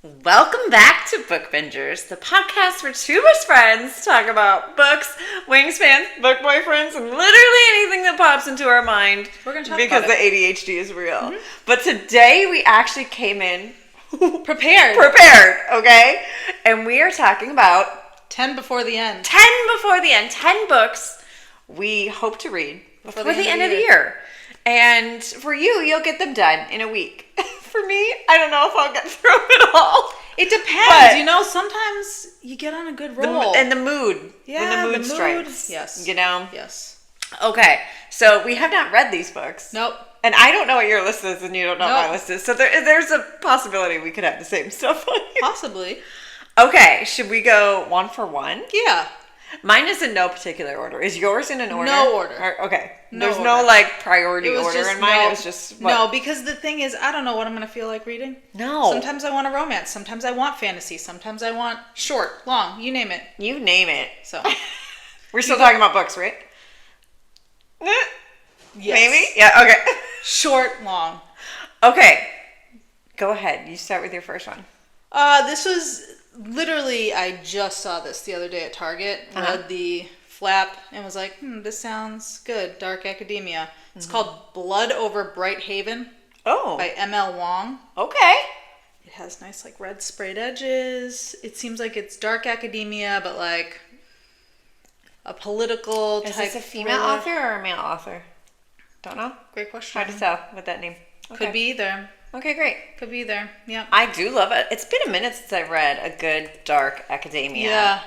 Welcome back to Book Bingers, the podcast where two best friends talk about books, wingspans, book boyfriends, and literally anything that pops into our mind. We're going to talk because about the ADHD is real. Mm-hmm. But today we actually came in prepared, okay? And we are talking about 10 before the end. 10 before the end. 10 books we hope to read before the end of the year. And for you, you'll get them done in a week. For me, I don't know if I'll get through it all. It depends. Sometimes you get on a good roll. And the mood. Yeah, when the mood strikes. Yes. Yes. Okay, so we have not read these books. Nope. And I don't know what your list is, and you don't know what my list is. So there's a possibility we could have the same stuff on here. Possibly. Okay, should we go one for one? Yeah. Mine is in no particular order. Is yours in an order? No order. Okay. No There's order. no priority order in mine. It was just No, because the thing is, I don't know what I'm going to feel like reading. No. Sometimes I want a romance. Sometimes I want fantasy. Sometimes I want short, long. You name it. You name it. So. We're still talking about books, right? Yes. Maybe? Yeah, okay. Short, long. Okay. Go ahead. You start with your first one. This was literally, I just saw this the other day at Target. Read the flap and was like, this sounds good. Dark Academia. It's called Blood Over Bright Haven. Oh. By M.L. Wong. Okay. It has nice red sprayed edges. It seems like it's dark academia, but a political type. Is this a female author or a male author? Don't know. Great question. Hard to tell with that name. Okay. Could be either. Okay, great. Could be either. Yeah. I do love it. It's been a minute since I read a good dark academia.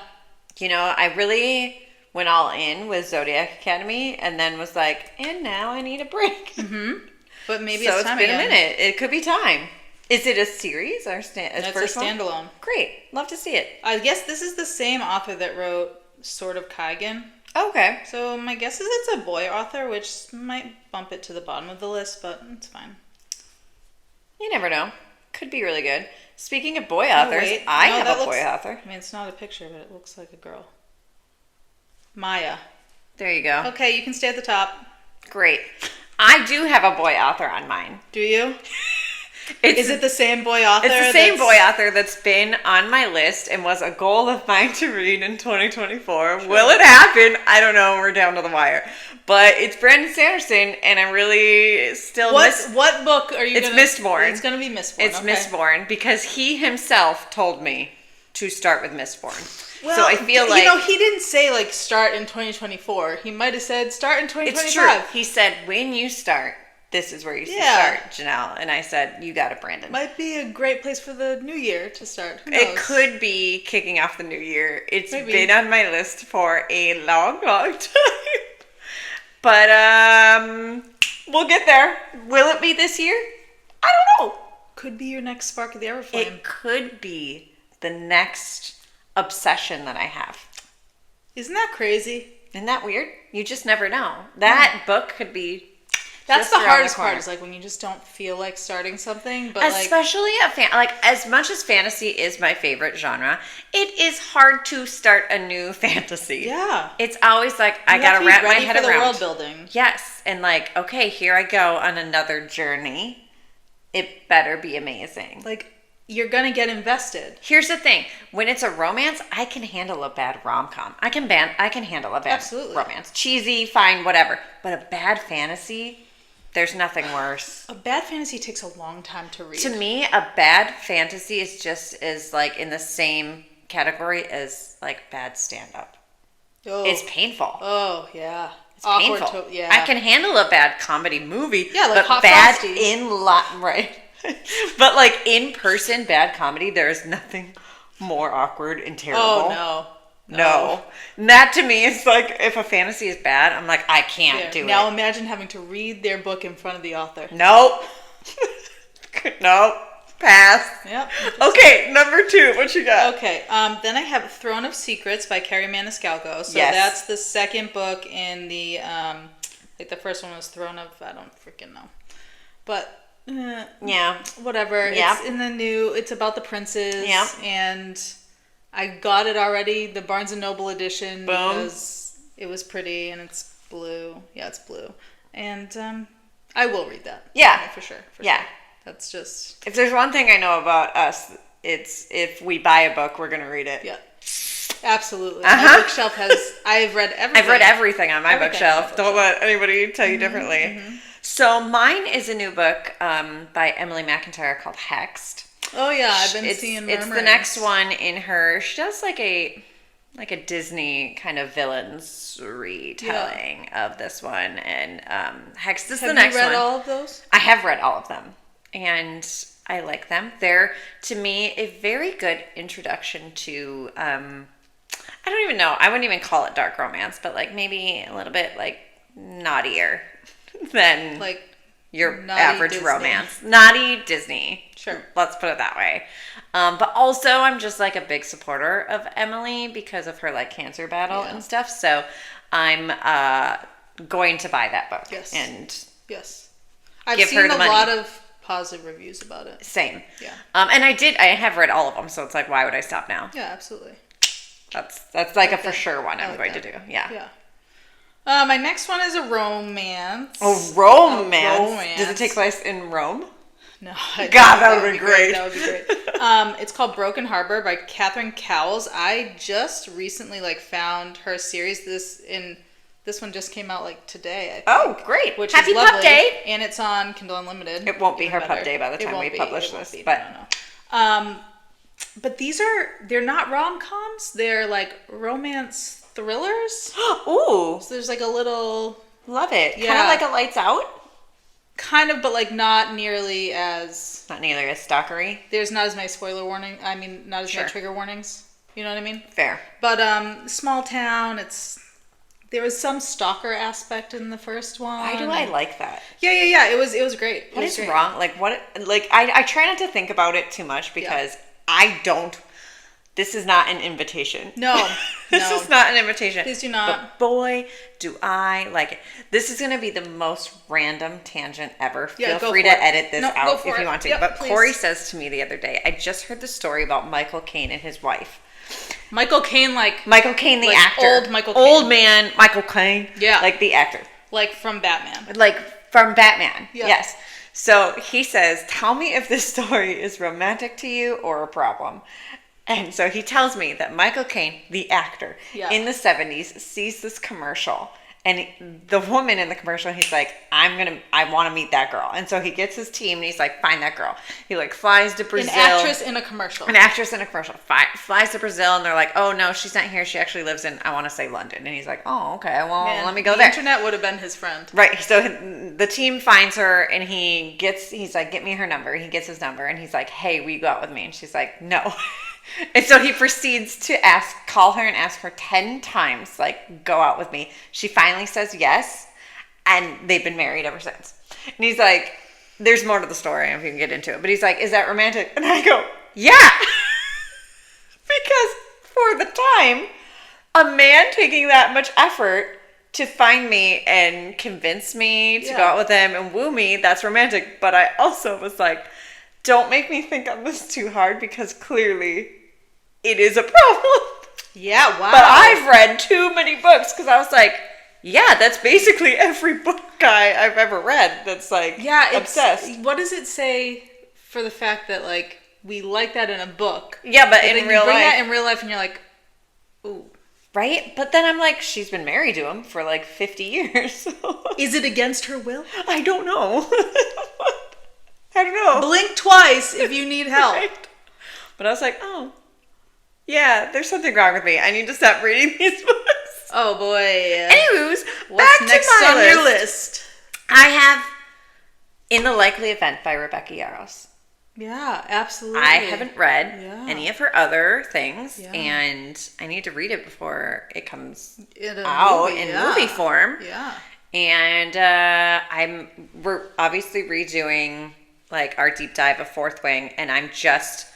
Yeah. I really went all in with Zodiac Academy and then was like, and now I need a break. Mm-hmm. But maybe so it's time been again. a minute. It could be time. Is it a series or It's a standalone. One? Great. Love to see it. I guess this is the same author that wrote Sword of Kaigen. Okay. So my guess is it's a boy author, which might bump it to the bottom of the list, but it's fine. You never know. Could be really good. Speaking of boy authors, I have a boy author. I mean, it's not a picture, but it looks like a girl. Maya. There you go. Okay, you can stay at the top. Great. I do have a boy author on mine. Do you? Is it the same boy author? It's the same boy author that's been on my list and was a goal of mine to read in 2024. Sure. Will it happen? I don't know. We're down to the wire. But it's Brandon Sanderson, and I'm really still... What book are you It's Mistborn. It's going to be Mistborn. It's Mistborn, because he himself told me to start with Mistborn. Well, so I feel like... he didn't say, start in 2024. He might have said, start in 2025. It's true. He said, when you start... This is where you should start, Janelle. And I said, you got it, Brandon. Might be a great place for the new year to start. Who knows? It could be kicking off the new year. It's been on my list for a long, long time. But we'll get there. Will it be this year? I don't know. Could be your next spark of the Everflame. It could be the next obsession that I have. Isn't that crazy? Isn't that weird? You just never know. That book could be... That's the hardest part, is when you just don't feel like starting something. But especially as much as fantasy is my favorite genre, it is hard to start a new fantasy. Yeah. It's always I gotta wrap my head around the world building. Yes. And okay, here I go on another journey. It better be amazing. You're gonna get invested. Here's the thing. When it's a romance, I can handle a bad rom-com. I can handle a bad romance. Cheesy, fine, whatever. But a bad fantasy... There's nothing worse. A bad fantasy takes a long time to read. To me, a bad fantasy is just in the same category as bad stand-up. Oh. It's painful. Oh, yeah. It's painful. Yeah. I can handle a bad comedy movie. Yeah, but Hot bad Frosties. right. But in person, bad comedy, there is nothing more awkward and terrible. Oh, no. No. And that to me is if a fantasy is bad, I'm I can't do it. Now imagine having to read their book in front of the author. Nope. Nope. Pass. Yep. Okay, number 2. What you got? Okay. Then I have Throne of Secrets by Carrie Maniscalco. So that's the second book in the, the first one was Throne of, I don't freaking know. But, yeah. Whatever. Yep. It's about the princes. Yep. And... I got it already, the Barnes & Noble edition, because it was pretty and it's blue. Yeah, it's blue. And I will read that. Yeah. For sure. Yeah. Sure. That's just... If there's one thing I know about us, it's if we buy a book, we're gonna read it. Yeah. Absolutely. My bookshelf I've read everything. I've read everything on my bookshelf. Don't let bookshelf. anybody tell you differently. So mine is a new book by Emily McIntyre called Hexed. Oh yeah, I've been seeing murmurings. It's the next one in her. She does like a Disney kind of villains retelling of this one, and Hexed is the next one. Have you read all of those? I have read all of them, and I like them. They're, to me, a very good introduction to, I don't even know, I wouldn't even call it dark romance, but like maybe a little bit like naughtier than like your naughty average Disney. Romance. Naughty Disney. Sure. Let's put it that way. But also I'm just like a big supporter of Emily because of her like cancer battle and stuff. So I'm going to buy that book. Yes. And yes. I've give seen her the a money. lot of positive reviews about it. Same. Yeah. And I have read all of them, so it's like, why would I stop now? Yeah, absolutely. That's like a for sure one I'm going to do. Yeah. Yeah. My next one is a romance. Oh, romance. romance. Does it take place in Rome? No. God, that would be great. That would be great. It's called Broken Harbor by Catherine Cowles. I just recently found her series. This one just came out today, I think. Oh, great. Which Happy is lovely, Pup Day. and it's on Kindle Unlimited. It won't be her better. Pup Day by the time we publish It won't this. be. But No. But they're not rom-coms. They're romance thrillers. Ooh. So there's a little... Love it. Yeah. Kind of like a Lights Out. Kind of, but not nearly as... Not nearly as stalkery. There's not as many spoiler warning. I mean, not as many trigger warnings. You know what I mean? Fair. But small town. There was some stalker aspect in the first one. Why do I like that? Yeah. It was great. What is wrong? I try not to think about it too much because I don't. This is not an invitation. No. This is not an invitation. Please do not. But boy, do I like it. This is going to be the most random tangent ever. Yeah, Feel free to edit this out if you want to. Yep, but please. Corey says to me the other day, I just heard the story about Michael Caine and his wife. Michael Caine, Michael Caine, the actor. Old Michael Caine. Old man Michael Caine. Yeah. The actor. From Batman. From Batman. Yeah. Yes. So he says, tell me if this story is romantic to you or a problem. And so he tells me that Michael Caine, the actor, in the 70s, sees this commercial. And the woman in the commercial, he's like, I want to meet that girl. And so he gets his team and he's like, find that girl. He flies to Brazil. An actress in a commercial. Flies to Brazil and they're like, oh no, she's not here. She actually lives in, I want to say London. And he's like, oh, okay, well, let me go there. The internet would have been his friend. Right. So the team finds her and he's like, get me her number. He gets his number and he's like, hey, will you go out with me? And she's like, no. And so he proceeds to call her and ask her 10 times, go out with me. She finally says yes, and they've been married ever since. And he's like, there's more to the story, if you can get into it. But he's like, is that romantic? And I go, yeah. Because for the time, a man taking that much effort to find me and convince me to go out with him and woo me, that's romantic. But I also was like, don't make me think on this too hard because clearly it is a problem. Yeah, wow. But I've read too many books because I was like, yeah, that's basically every book I've ever read that's obsessed. What does it say for the fact that we like that in a book? Yeah, but in real life. You bring that in real life and you're like, ooh. Right? But then I'm like, she's been married to him for 50 years. Is it against her will? I don't know. I don't know. Blink twice if you need help. Right. But I was like, oh, yeah, there's something wrong with me. I need to stop reading these books. Oh, boy. Anyways, what's back next to my on list. your list? I have In the Likely Event by Rebecca Yarros. Yeah, absolutely. I haven't read any of her other things, and I need to read it before it comes out in movie form. Yeah. And we're obviously redoing our deep dive of Fourth Wing, and I'm just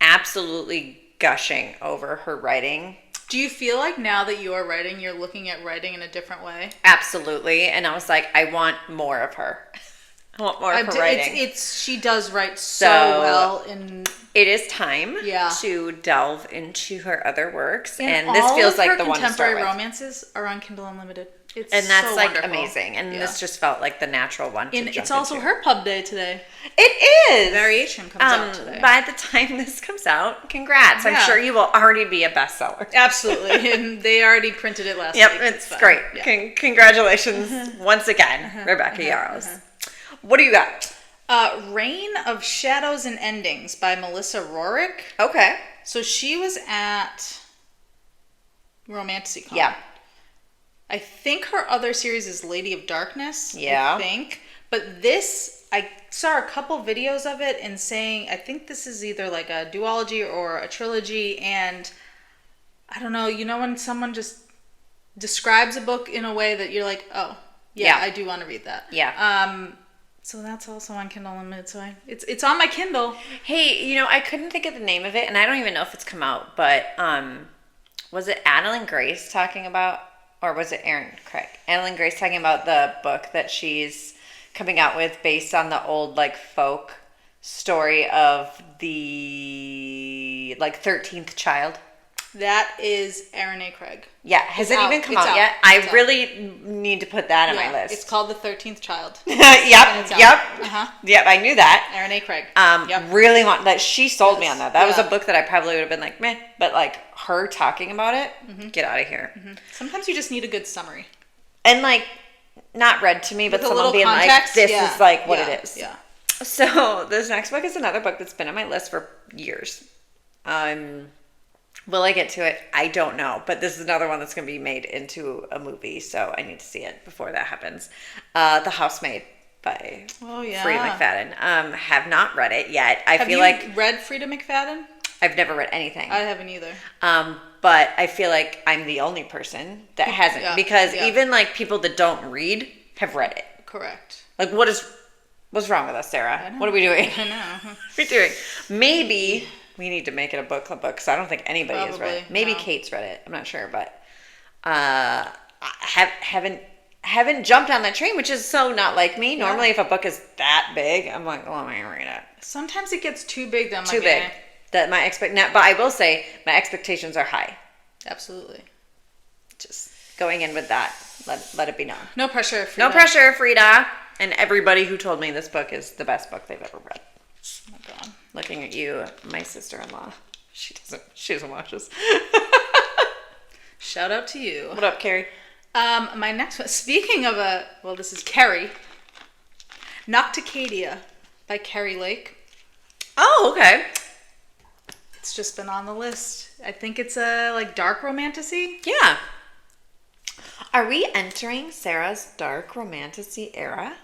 absolutely gushing over her writing. Do you feel like now that you are writing, you're looking at writing in a different way? Absolutely. And I was like, I want more of her. I want more of her writing. She does write so well. It is time to delve into her other works. And this all feels of like her the one to start with. contemporary romances are on Kindle Unlimited. It's that's so like wonderful. amazing. And this just felt like the natural one to And jump it's also into. her pub day today. It is. Variation comes out today. By the time this comes out, congrats. I'm sure you will already be a bestseller. Absolutely. And they already printed it last Yep, week. it's great. Yeah. Congratulations once again, Rebecca Yarros. What do you got? Reign of Shadows and Endings by Melissa Rorick. Okay. So she was at Romanticy Con. Yeah. I think her other series is Lady of Darkness. Yeah. I think. But this, I saw a couple videos of it and saying, I think this is either like a duology or a trilogy. And I don't know, when someone just describes a book in a way that you're like, oh, yeah. I do want to read that. Yeah. So that's also on Kindle Unlimited. So it's on my Kindle. Hey, I couldn't think of the name of it, and I don't even know if it's come out, but was it Adeline Grace talking about, or was it Erin Craig? Adeline Grace talking about the book that she's coming out with based on the old folk story of the 13th child. That is Erin A. Craig. Yeah, has it even come out yet? I really need to put that on my list. It's called The 13th Child. Yep. Yep, I knew that. Erin A. Craig. Really want that. She sold me on that. That was a book that I probably would have been like, meh. But her talking about it, get out of here. Mm-hmm. Sometimes you just need a good summary. And not read to me, but someone being context, this is what it is. Yeah. So this next book is another book that's been on my list for years. Will I get to it? I don't know. But this is another one that's going to be made into a movie, so I need to see it before that happens. The Housemaid by Frida McFadden. Have not read it yet. Have you read Frida McFadden? I've never read anything. I haven't either. But I feel like I'm the only person that hasn't. Because even people that don't read have read it. Correct. What's wrong with us, Sarah? What are we doing? I know. What are we doing? Maybe we need to make it a book club book because I don't think anybody has read it. Maybe Kate's read it. I'm not sure, but haven't jumped on that train, which is so not like me. Yeah. Normally, if a book is that big, I'm like, well, I'm not gonna read it. Sometimes it gets too big. Too big. But I will say my expectations are high. Absolutely. Just going in with that. Let it be known. No pressure, Frida. No pressure, Frida. And everybody who told me this book is the best book they've ever read. Oh my God. Looking at you, my sister-in-law. She doesn't watch us. Shout out to you. What up, Carrie? My next one, speaking of this is Carrie. Nocticadia by Carrie Lake. Oh, okay. It's just been on the list. I think it's a dark romantasy. Yeah. Are we entering Sarah's dark romantasy era?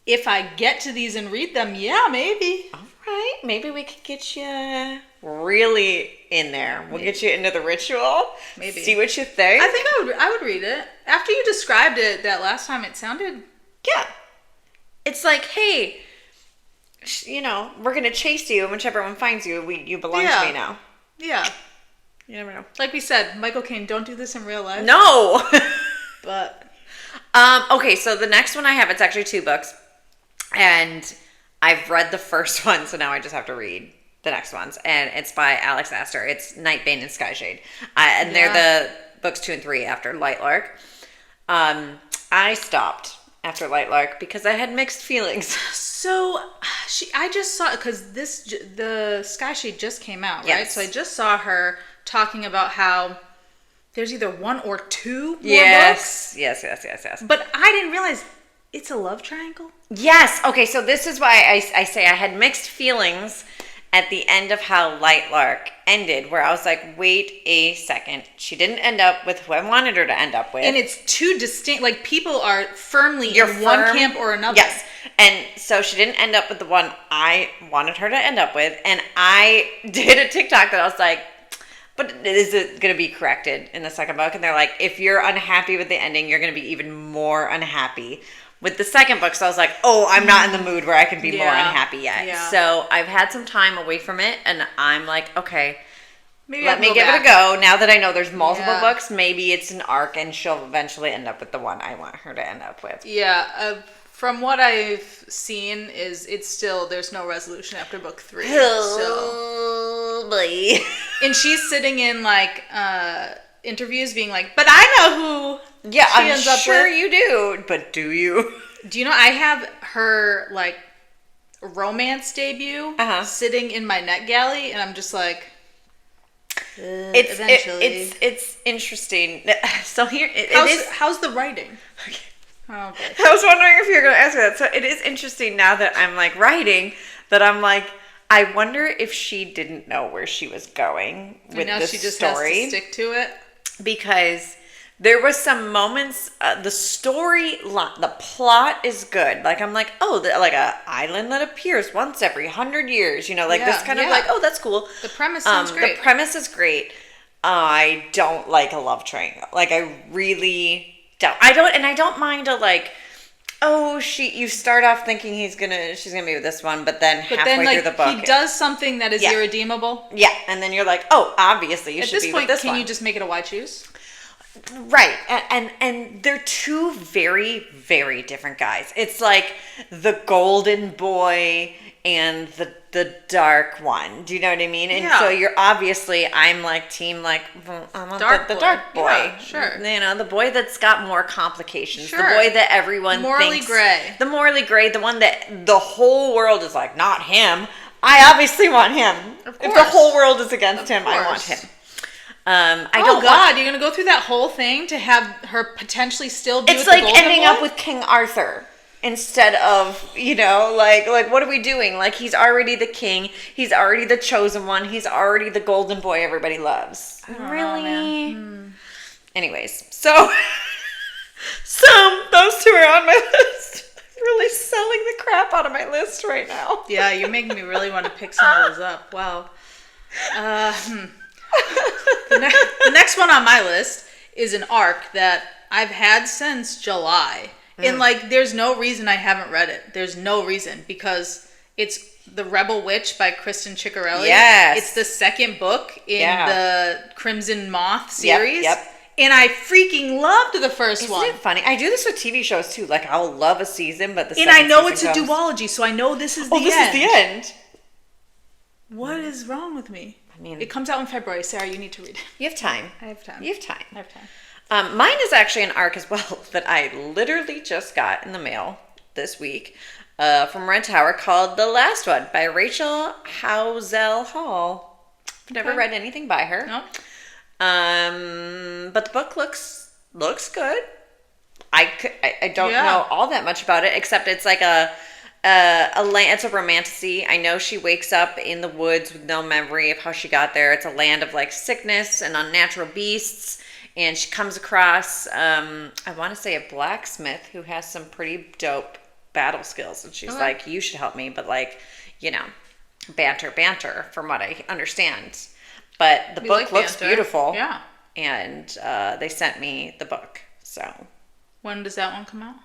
If I get to these and read them, yeah, maybe. All right. Maybe we could get you really in there. We'll get you into the ritual. Maybe. See what you think. I think I would read it. After you described it that last time, it sounded... Yeah. It's like, hey, we're going to chase you, and whichever one finds you, you belong to me now. Yeah. You never know. Like we said, Michael Caine, don't do this in real life. No! But... okay, so the next one I have, it's actually 2 books. And I've read the first one, so now I just have to read the next ones. And it's by Alex Astor. It's Nightbane and Skyshade. And they're the books 2 and 3 after Lightlark. I stopped after Lightlark because I had mixed feelings. So I just saw, because the Skyshade just came out, right? Yes. So I just saw her talking about how there's either 1 or 2 more books. Yes. But I didn't realize it's a love triangle. Yes. Okay, so this is why I say I had mixed feelings at the end of how Lightlark ended, where I was like, wait a second. She didn't end up with who I wanted her to end up with. And it's 2 distinct, people are firmly in one camp or another. Yes. And so she didn't end up with the one I wanted her to end up with. And I did a TikTok that I was like, but is it going to be corrected in the second book? And they're like, if you're unhappy with the ending, you're going to be even more unhappy with the second book. So I was like, oh, I'm not in the mood where I can be more unhappy yet. Yeah. So I've had some time away from it, and I'm like, okay, let me give it a go. Now that I know there's multiple books, maybe it's an arc, and she'll eventually end up with the one I want her to end up with. Yeah, from what I've seen, it's still, there's no resolution after book 3. Oh, boy. And she's sitting in interviews being like, but I know who Yeah, she I'm ends up sure with. you do, but do you? Do you know I have her like romance debut sitting in my NetGalley, and I'm just like, eventually. It's interesting. So here how's the writing? Okay. Oh, boy. I was wondering if you were going to ask me that. So it is interesting now that I'm like writing that I'm like, I wonder if she didn't know where she was going with now this she just story. has to stick to it. Because there was some moments, the story, the plot is good. Like I'm like, oh, like a island that appears once every 100 years. You know, like this kind of like, oh, that's cool. The premise sounds great. The premise is great. I don't like a love triangle. Like I really don't. I don't mind a like, oh, you start off thinking she's gonna be with this one, but then halfway through the book he does something that is irredeemable. Yeah, and then you're like, oh, obviously you should be with this one. Can you just make it a why choose? Right, and they're two very, very different guys. It's like the golden boy and the dark one. Do you know what I mean? And so you're obviously, I'm like team like, I'm the dark boy. Yeah, sure. You know, the boy that's got more complications. Sure. The boy that everyone morally gray. The morally gray, the one that the whole world is like, not him. I obviously want him. Of course. If the whole world is against him, I want him. You're gonna go through that whole thing to have her potentially still be. It's like ending up with King Arthur instead of, you know, like what are we doing? Like he's already the king, he's already the chosen one, he's already the golden boy everybody loves. Really? Anyways, so those two are on my list. Really selling the crap out of my list right now. Yeah, you're making me really want to pick some of those up. Wow. The next one on my list is an arc that I've had since July. And like, there's no reason I haven't read it. There's no reason, because it's The Rebel Witch by Kristen Ciccarelli. Yes. It's the second book in the Crimson Moth series. Yep. And I freaking loved the first one. Isn't it funny? I do this with TV shows too. Like I'll love a season, but and I know it's a duology, so I know this is the end. Oh, this is the end. What is wrong with me? I mean, it comes out in February. Sarah, you need to read it. You have time. I have time. You have time. I have time. Mine is actually an arc as well that I literally just got in the mail this week from Red Tower called The Last One by Rachel Housel Hall. I've never read anything by her. No. But the book looks good. I don't know all that much about it, except it's like it's a romantasy. I know she wakes up in the woods with no memory of how she got there. It's a land of like sickness and unnatural beasts, and she comes across I want to say a blacksmith who has some pretty dope battle skills, and she's like, you should help me, but like, you know, banter from what I understand. But the book looks beautiful. Yeah. And they sent me the book. So when does that one come out?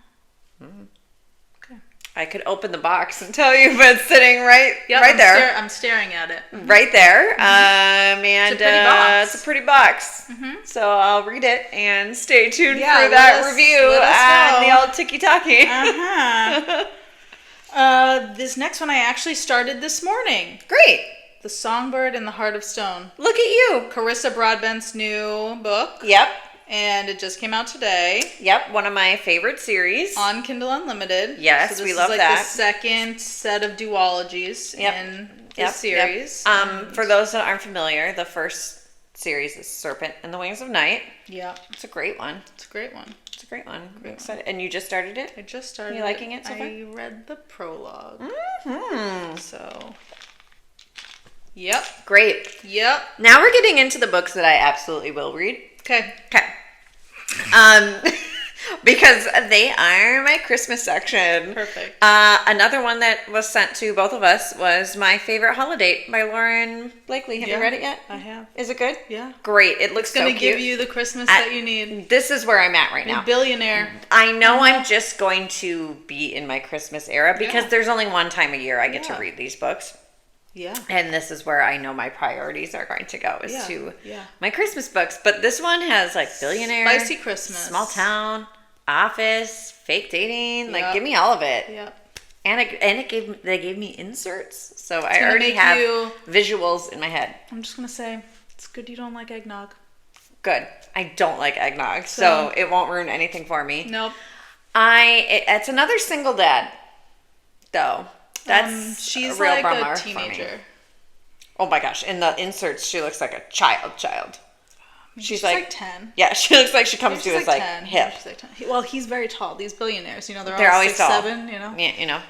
Okay. I could open the box and tell you, but it's sitting right there. I'm staring at it. Right there. And it's a pretty box. So I'll read it and stay tuned for that review and the old tiki-taki. This next one I actually started this morning. Great. The Songbird and the Heart of Stone. Look at you. Carissa Broadbent's new book. Yep. And it just came out today. Yep, one of my favorite series. On Kindle Unlimited. Yes, so we love that. This is like the second set of duologies in this series. Yep. For those that aren't familiar, the first series is Serpent and the Wings of Night. Yeah. It's a great one. It's a great one. It's a great one. I'm excited. And you just started it? I just started it. You liking it so far? I read the prologue. Mm-hmm. So... Yep. Great. Yep. Now we're getting into the books that I absolutely will read. Okay. Because they are my Christmas section. Perfect. Another one that was sent to both of us was My Favorite Holiday by Lauren Blakely. Have you read it yet? I have. Is it good? Yeah. Great. It looks so cute. It's going to give you the Christmas that you need. This is where I'm at right now. Billionaire. I know I'm just going to be in my Christmas era because there's only one time a year I get to read these books. Yeah. And this is where I know my priorities are going to go is to Yeah. my Christmas books. But this one has like Billionaire, Spicy Christmas, Small Town, Office, Fake Dating. Like, give me all of it. Yep. And they gave me inserts, so I already have visuals in my head. I'm just gonna say it's good you don't like eggnog. Good. I don't like eggnog, so it won't ruin anything for me. Nope. It's another single dad, though. That's she's a real like bummer a for me. teenager. Oh my gosh! In the inserts, she looks like a child. She's like 10. Yeah, she looks like she comes to his like 10. hip. She's like 10. Well, he's very tall. These billionaires, you know, They're all always tall. 6'7", you know. Yeah, you know.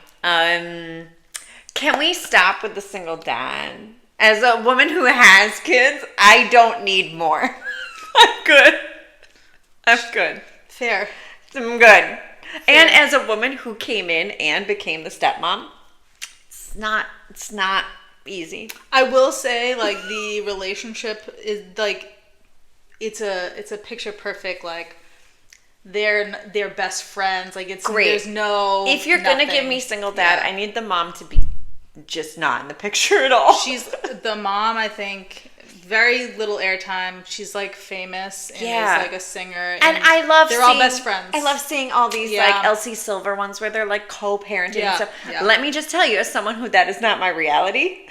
Can we stop with the single dad? As a woman who has kids, I don't need more. I'm good. Fair. I'm good. And as a woman who came in and became the stepmom, it's not easy. I will say, like, the relationship is like, it's a picture perfect, like, they're best friends. Like, it's great. There's no. If you're nothing. gonna give me single dad, I need the mom to be just not in the picture at all. She's the mom, I think. Very little airtime. She's like famous and is like a singer. And I love they're all best friends. I love seeing all these like Elsie Silver ones where they're like co-parenting and stuff. Yeah. Let me just tell you, as someone who that is not my reality,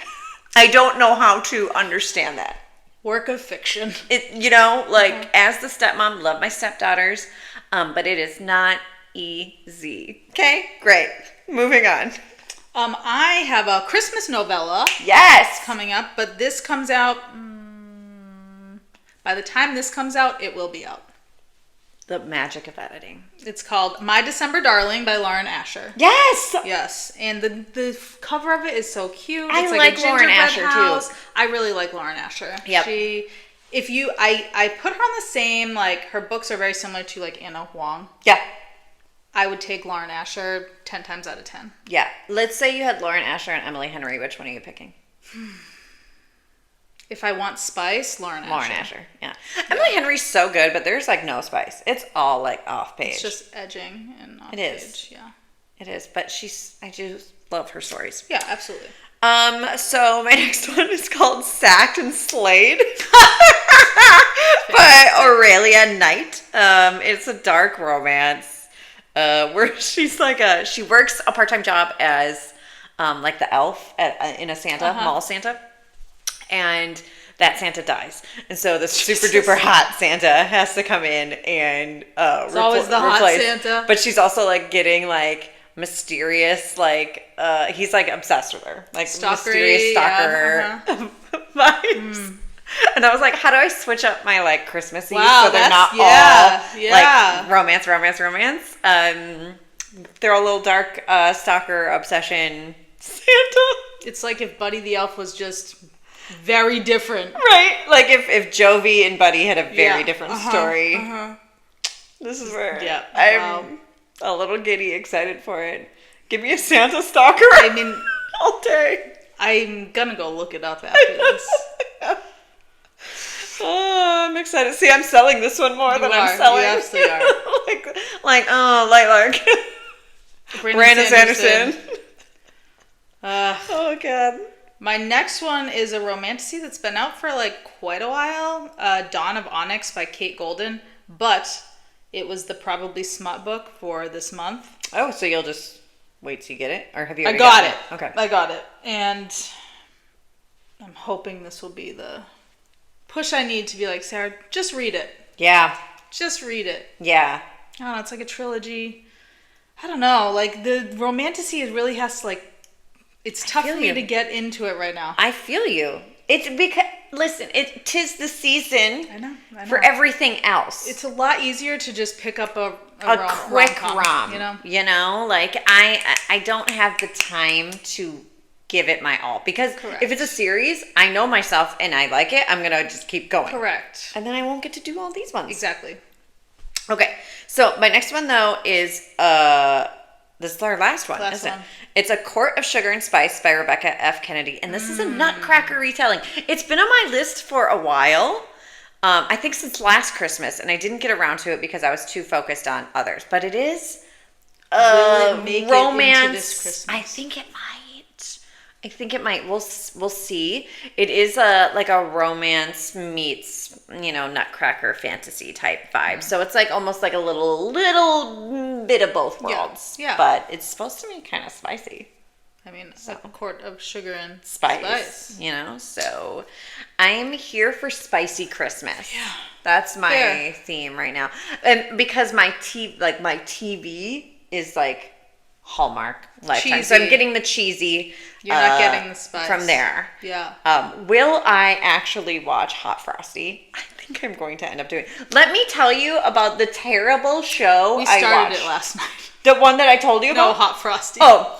I don't know how to understand that. Work of fiction. As the stepmom, love my stepdaughters, but it is not easy. Okay, great. Moving on. I have a Christmas novella. Yes, coming up, but this comes out. By the time this comes out, it will be out. The magic of editing. It's called My December Darling by Lauren Asher. Yes. Yes, and the cover of it is so cute. I it's like Lauren Asher house. too. I really like Lauren Asher. Yep. I put her on the same, like, her books are very similar to like Anna Huang. Yeah. I would take Lauren Asher 10 times out of 10. Yeah. Let's say you had Lauren Asher and Emily Henry. Which one are you picking? If I want spice, Lauren Asher. Yeah. Emily Henry's so good, but there's like no spice. It's all like off page. It's just edging and off page. It is. Yeah. It is. But I do love her stories. Yeah, absolutely. So my next one is called Sacked and Slayed by Aurelia Knight. It's a dark romance where she works a part-time job as like the elf in a Santa mall Santa, and that Santa dies, and so the super duper hot Santa has to come in and it's always the hot Santa. But she's also like getting like mysterious, like he's like obsessed with her, like mysterious stalker vibes. And I was like, how do I switch up my like Christmassy so they're not all like romance. They're a little dark stalker obsession Santa. It's like if Buddy the Elf was just very different. Right? Like if Jovi and Buddy had a very different story. This is where I'm a little giddy excited for it. Give me a Santa stalker. I mean, all day. I'm gonna go look it up after this. Oh, I'm excited. See, I'm selling this one more than I'm selling. You absolutely are. Light Lark. Brandon Sanderson. Oh, God. My next one is a romantasy that's been out for like quite a while. Dawn of Onyx by Kate Golden. But it was the probably smut book for this month. Oh, so you'll just wait till you get it? Or have you already got it? Okay. I got it. And I'm hoping this will be the push I need to be like, Sarah, just read it. Yeah. Just read it. Yeah. I don't know. It's like a trilogy. I don't know. Like, the romantasy really has to, like, it's tough for me to get into it right now. I feel you. It's because, listen, tis the season I know. for everything else. It's a lot easier to just pick up a quick rom. You know? Like, I don't have the time to give it my all. Because if it's a series, I know myself and I like it, I'm going to just keep going. Correct. And then I won't get to do all these ones. Exactly. Okay, so my next one, though, is, this is our last one, isn't it? It's A Court of Sugar and Spice by Rebecca F. Kennedy, and this is a Nutcracker retelling. It's been on my list for a while, I think since last Christmas, and I didn't get around to it because I was too focused on others, but it is will it make romance. It into this Christmas? I think it might. We'll see. It is a romance meets, Nutcracker fantasy type vibe. So it's like almost like a little bit of both worlds. Yeah. But it's supposed to be kind of spicy. I mean, A Court of Sugar and Spice. So I am here for spicy Christmas. Yeah. That's my Fair. theme right now. And because my TV is like Hallmark Lifetime. So I'm Cheesy. getting the cheesy. You're not getting the spice. From there. Yeah. Will I actually watch Hot Frosty? I think I'm going to end up doing. Let me tell you about the terrible show We I started watched. it last night. The one that I told you No, about? Hot Frosty. Oh,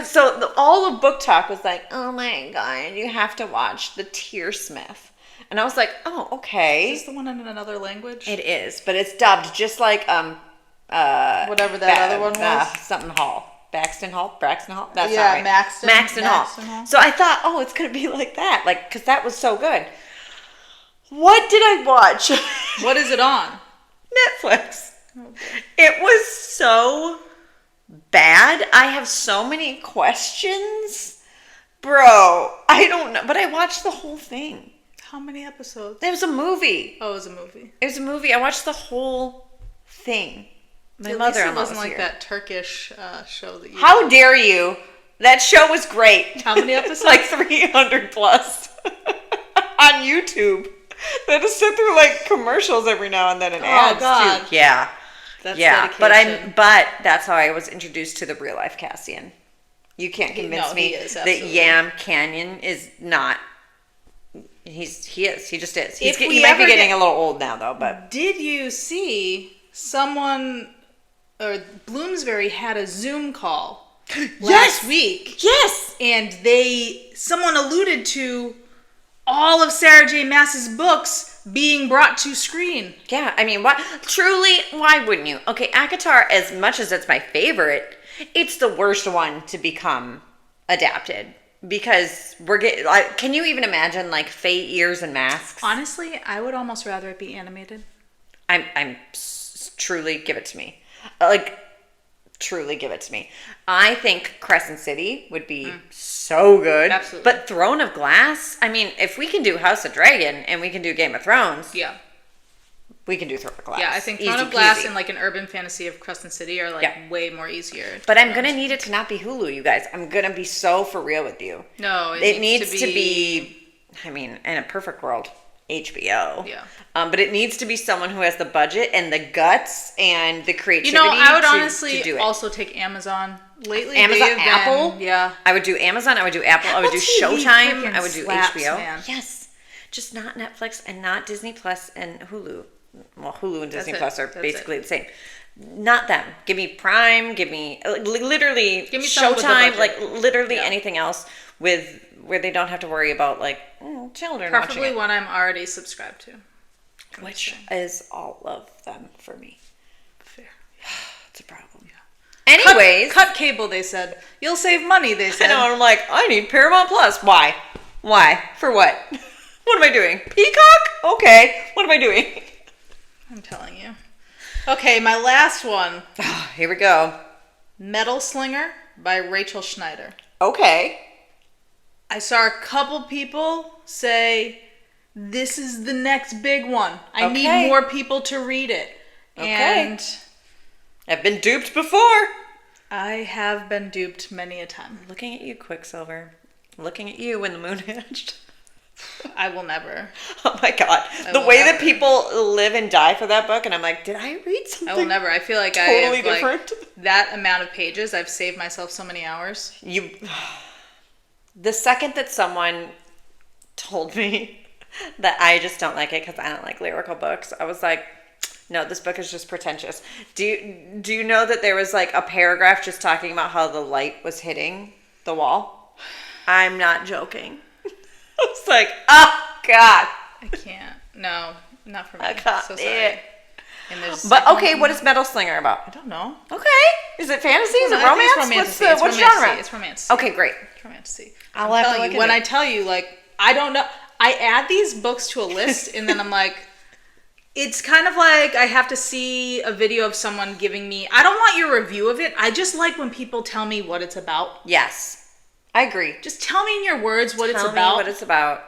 so all of Book Talk was like, oh my God, you have to watch The Tearsmith. And I was like, oh, okay. Is this the one in another language? It is, but it's dubbed just like Whatever that other one was. something Hall. Braxton Hall? That's Yeah, not right. Maxton Hall. So I thought, oh, it's going to be like that. Like, because that was so good. What did I watch? What is it on? Netflix. Oh, boy. It was so bad. I have so many questions. Bro, I don't know. But I watched the whole thing. How many episodes? It was a movie. Oh, it was a movie. It was a movie. I watched the whole thing. My At least mother-in-law it wasn't was like here. that Turkish show that you. How dare you? That show was great. How many episodes? Like 300 plus on YouTube. They had to sit through like commercials every now and then and ads God. too. Yeah, That's yeah. dedication. But that's how I was introduced to the real life Cassian. You can't convince No, me he is, that absolutely. Yam Canyon is not. He is. He just is. If He we might be ever getting get- a little old now though. But Did you see someone or Bloomsbury had a Zoom call last week, yes. and someone alluded to all of Sarah J. Maas's books being brought to screen. Yeah, I mean, why wouldn't you? Okay, ACOTAR, as much as it's my favorite, it's the worst one to become adapted. Because we're getting, like, can you even imagine, like, Fate, Ears, and Masks? Honestly, I would almost rather it be animated. Truly give it to me. Like, truly give it to me. I think Crescent City would be so good. Absolutely. But Throne of Glass, I mean, if we can do House of Dragon and we can do Game of Thrones, Yeah. we can do Throne of Glass. Yeah, I think Throne Easy of Glass peasy. and like an urban fantasy of Crescent City are like Yeah. way more easier. But I'm going to need it to not be Hulu, you guys. I'm going to be so for real with you. No, It needs to be, I mean, in a perfect world, HBO. Yeah. But it needs to be someone who has the budget and the guts and the creativity You know, I would to honestly do it. also take Amazon. Lately, Amazon, they have Apple? been, yeah. I would do Amazon, I would do Apple, I would do Apple TV Showtime, freaking I would do slaps, HBO. man. Yes. Just not Netflix and not Disney Plus and Hulu. Well, Hulu and Disney it. Plus are That's basically the same. Not them. Give me Prime, give me literally Give me someone with a Showtime, budget. like literally Yeah. anything else with where they don't have to worry about like children watching Preferably it. one I'm already subscribed to. Which is all of them for me. Fair. It's a problem. Anyways, Cut cable, they said. You'll save money, they I said. know, and I'm like, I need Paramount Plus. Why? Why? For what? What am I doing? Peacock? Okay. What am I doing? I'm telling you. Okay, my last one. Here we go. Metal Slinger by Rachel Schneider. Okay. I saw a couple people say, this is the next big one. I Okay. need more people to read it. Okay. And I've been duped before. I have been duped many a time. Looking at you, Quicksilver. Looking at you when the moon hatched. I will never. Oh my God. The will way that never. people live and die for that book, and I'm like, did I read something I will never. I feel like totally I have different? like that amount of pages. I've saved myself so many hours. The second that someone told me that I just don't like it because I don't like lyrical books, I was like, no, this book is just pretentious. Do you know that there was like a paragraph just talking about how the light was hitting the wall? I'm not joking. I was like, oh God. I can't. No, not for me. I can't So do sorry. it. And there's But okay, what is Metal Slinger I about? don't know. Okay. Is it fantasy? Is it I think romance? it's romantasy. What's genre? It's romance. Okay, great. It's romantasy. I'll I'm have to telling look you, when into I it. tell you, like, I don't know. I add these books to a list, and then I'm like, it's kind of like I have to see a video of someone giving me. I don't want your review of it. I just like when people tell me what it's about. Yes. I agree. Just tell me in your words what it's Tell me about. what it's about.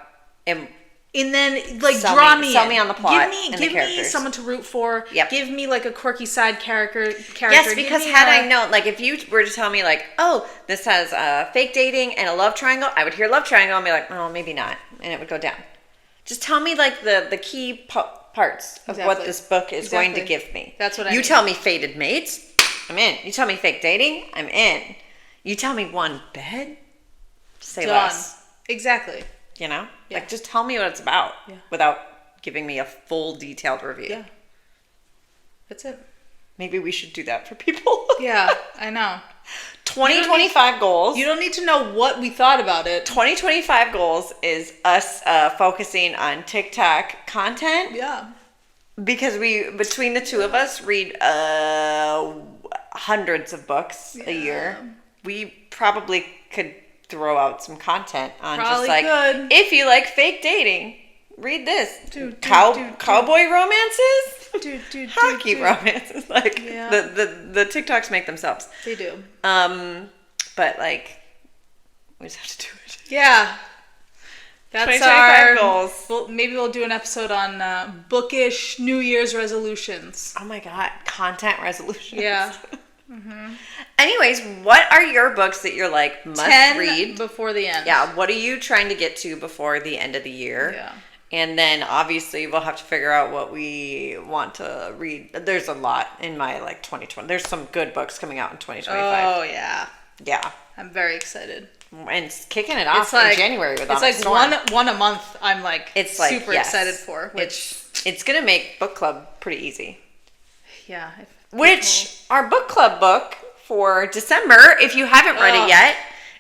And And then, like, Sell draw me- me sell in. me on the plot and the Give me characters. someone to root for. Yep. Give me, like, a quirky side character. yes, Give because me had a- I known, like, if you were to tell me, like, oh, this has fake dating and a love triangle, I would hear love triangle and be like, oh, maybe not, and it would go down. Just tell me, like, the key parts of what Exactly. this book is going to Exactly. give me. That's what I You mean. tell me fated mates, I'm in. You tell me fake dating, I'm in. You tell me one bed, say Done. less. Exactly. You know? Yeah. Like, just tell me what it's about Yeah. without giving me a full detailed review. Yeah. That's it. Maybe we should do that for people. Yeah, I know. 2025 goals. You don't need to know what we thought about it. 2025 goals is us focusing on TikTok content Yeah. because we, between the two of us, read hundreds of books a year. We probably could throw out some content on Probably just like, could. if you like fake dating, read this. Do, Cowboy romances? do, Hockey romances. Like, Yeah. the TikToks make themselves. They do. But like, we just have to do it. Yeah. That's 2025 our goals. Maybe we'll do an episode on bookish New Year's resolutions. Oh my God, content resolutions. Yeah. Anyways, what are your books that you're like, must 10 read? before the end. Yeah, what are you trying to get to before the end of the year? Yeah. And then obviously we'll have to figure out what we want to read. There's a lot in my like 2020. There's some good books coming out in 2025. Oh, yeah. Yeah. I'm very excited. And it's kicking it off It's like in January with it's like Storm. one a month. I'm like It's like super yes. excited for. Which It's gonna make book club pretty easy. yeah. Which our book club book for December, if you haven't read Oh. it yet,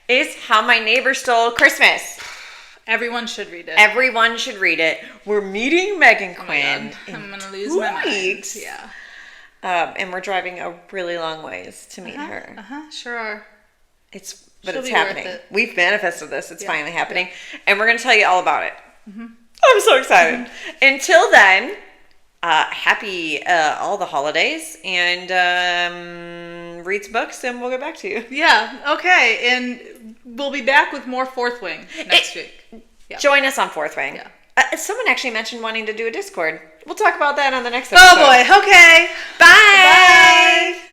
is How My Neighbor Stole Christmas. everyone should read it. Everyone should read it. We're meeting Megan Oh my Quinn God. I'm in gonna lose 2 my mind. weeks. Yeah. And we're driving a really long ways to meet her. Sure are. But She'll it's be worth happening. it. We've manifested this. It's Yeah. finally happening. And we're going to tell you all about it. I'm so excited. Until then, happy all the holidays and read some books and we'll get back to you. Yeah. Okay. And we'll be back with more Fourth Wing next week. Yeah. Join us on Fourth Wing. Yeah. Someone actually mentioned wanting to do a Discord. We'll talk about that on the next episode. Oh boy. Okay.